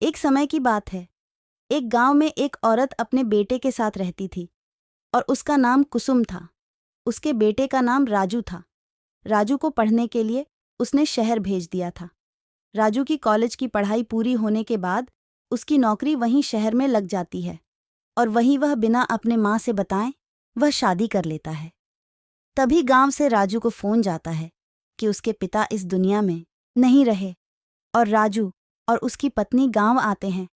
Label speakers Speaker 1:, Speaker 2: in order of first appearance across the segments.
Speaker 1: एक समय की बात है। एक गांव में एक औरत अपने बेटे के साथ रहती थी और उसका नाम कुसुम था। उसके बेटे का नाम राजू था। राजू को पढ़ने के लिए उसने शहर भेज दिया था। राजू की कॉलेज की पढ़ाई पूरी होने के बाद उसकी नौकरी वहीं शहर में लग जाती है और वहीं वह बिना अपने माँ से बताए वह शादी कर लेता है। तभी गांव से राजू को फोन जाता है कि उसके पिता इस दुनिया में नहीं रहे और राजू और उसकी पत्नी गांव आते हैं।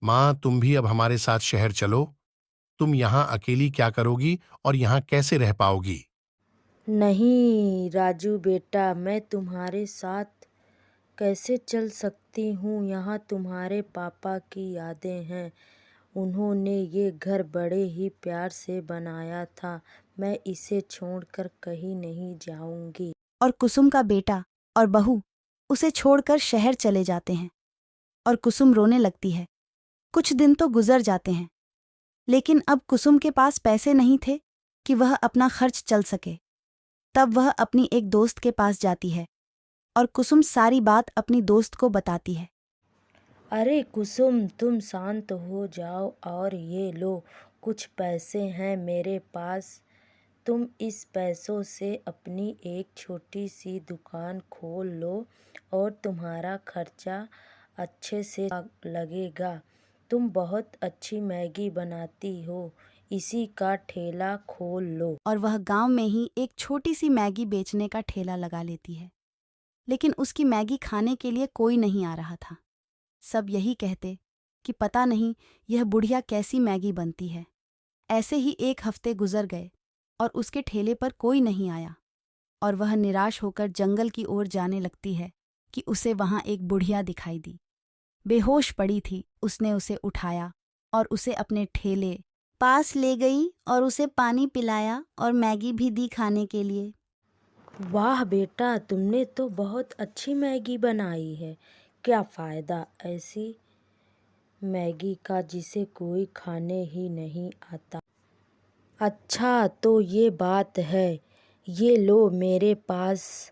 Speaker 2: माँ, तुम भी अब हमारे साथ शहर चलो। तुम यहाँ अकेली क्या करोगी और यहाँ कैसे रह पाओगी?
Speaker 3: नहीं राजू बेटा, मैं तुम्हारे साथ कैसे चल सकती हूँ। यहाँ तुम्हारे पापा की यादें हैं। उन्होंने ये घर बड़े ही प्यार से बनाया था। मैं इसे छोड़कर कहीं नहीं जाऊंगी।
Speaker 1: और कुसुम का बेटा और बहू उसे छोड़कर शहर चले जाते हैं और कुसुम रोने लगती है। कुछ दिन तो गुजर जाते हैं, लेकिन अब कुसुम के पास पैसे नहीं थे कि वह अपना खर्च चल सके। तब वह अपनी एक दोस्त के पास जाती है और कुसुम सारी बात अपनी दोस्त को बताती है।
Speaker 3: अरे कुसुम, तुम शांत हो जाओ और ये लो, कुछ पैसे हैं मेरे पास। तुम इस पैसों से अपनी एक छोटी सी दुकान खोल लो और तुम्हारा खर्चा अच्छे से लगेगा। तुम बहुत अच्छी मैगी बनाती हो, इसी का ठेला खोल लो।
Speaker 1: और वह गांव में ही एक छोटी सी मैगी बेचने का ठेला लगा लेती है। लेकिन उसकी मैगी खाने के लिए कोई नहीं आ रहा था। सब यही कहते कि पता नहीं यह बुढ़िया कैसी मैगी बनती है। ऐसे ही एक हफ्ते गुजर गए और उसके ठेले पर कोई नहीं आया और वह निराश होकर जंगल की ओर जाने लगती है कि उसे वहां एक बुढ़िया दिखाई दी। बेहोश पड़ी थी। उसने उसे उठाया और उसे अपने ठेले पास ले गई और उसे पानी पिलाया और मैगी भी दी खाने के लिए।
Speaker 3: वाह बेटा, तुमने तो बहुत अच्छी मैगी बनाई है। क्या फ़ायदा ऐसी मैगी का जिसे कोई खाने ही नहीं आता। अच्छा तो ये बात है। ये लो, मेरे पास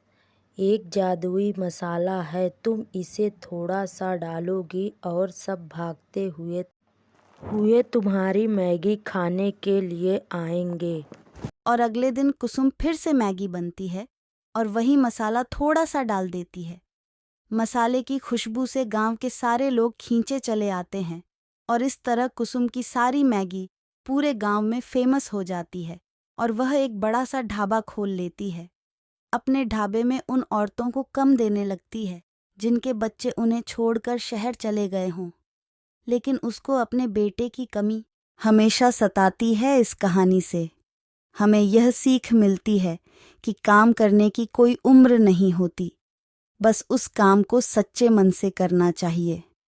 Speaker 3: एक जादुई मसाला है। तुम इसे थोड़ा सा डालोगी और सब भागते हुए हुए तुम्हारी मैगी खाने के लिए आएंगे।
Speaker 1: और अगले दिन कुसुम फिर से मैगी बनती है और वही मसाला थोड़ा सा डाल देती है। मसाले की खुशबू से गांव के सारे लोग खींचे चले आते हैं और इस तरह कुसुम की सारी मैगी पूरे गांव में फेमस हो जाती है और वह एक बड़ा सा ढाबा खोल लेती है। अपने ढाबे में उन औरतों को कम देने लगती है जिनके बच्चे उन्हें छोड़कर शहर चले गए हों। लेकिन उसको अपने बेटे की कमी हमेशा सताती है। इस कहानी से हमें यह सीख मिलती है कि काम करने की कोई उम्र नहीं होती, बस उस काम को सच्चे मन से करना चाहिए।